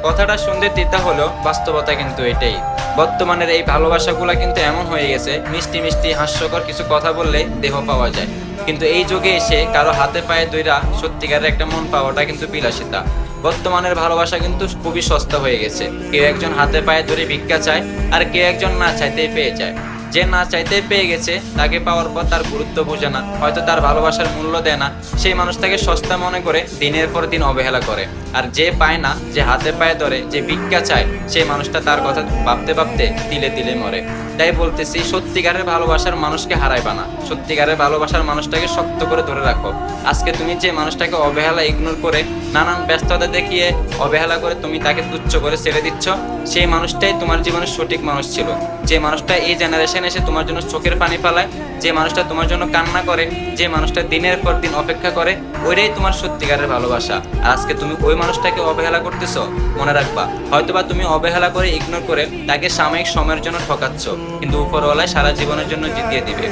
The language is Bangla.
কথাটা শুনতে তিতা হলেও বাস্তবতা কিন্তু এটাই। বর্তমানের এই ভালোবাসাগুলা কিন্তু এমন হয়ে গেছে, মিষ্টি মিষ্টি হাস্যকর কিছু কথা বললে দেহ পাওয়া যায়, কিন্তু এই যুগে এসে কারো হাতে পায়ে ধইরা সত্যিকারের একটা মন পাওয়াটা কিন্তু বিলাসিতা। বর্তমানের ভালোবাসা কিন্তু খুবই সস্তা হয়ে গেছে। কেউ একজন হাতে পায়ে ধরে ভিক্ষা চায়, আর কেউ একজন না চাইতেই পেয়ে যায়। যে না চাইতে পেয়ে গেছে তাকে পাওয়ার পর তার গুরুত্ব বোঝে না, হয়তো তার ভালোবাসার মূল্য দেয় না, সেই মানুষটাকে সস্তা মনে করে দিনের পর দিন অবহেলা করে। আর যে পায় না, যে হাতে পায়ে ধরে, যে ভিক্ষা চায়, সেই মানুষটা তার কথা ভাবতে ভাবতে তিলে তিলে মরে। তাই বলতেছি, সত্যিকারের ভালোবাসার মানুষকে হারাইবা না, সত্যিকারের ভালোবাসার মানুষটাকে শক্ত করে ধরে রাখো। আজকে তুমি যে মানুষটাকে অবহেলা, ইগনোর করে, নানান ব্যস্ততা দেখিয়ে অবহেলা করে তুমি তাকে তুচ্ছ করে ছেড়ে দিচ্ছ, সেই মানুষটাই তোমার জীবনের সঠিক মানুষ ছিল। যে মানুষটা এই জেনারেশন এসে তোমার জন্য চোখের পানি ফেলায়, যে মানুষটা তোমার জন্য কান্না করে, যে মানুষটা দিনের পর দিন অপেক্ষা করে, ওইটাই তোমার সত্যিকারের ভালোবাসা। আর আজকে তুমি ওই মানুষটাকে অবহেলা করতেছো, মনে রাখবা, হয়তোবা তুমি অবহেলা করে, ইগনোর করে তাকে সাময়িক সময়ের জন্য ঠকাচ্ছ, কিন্তু উপরওয়ালায় সারা জীবনের জন্য জিতিয়ে দিবে।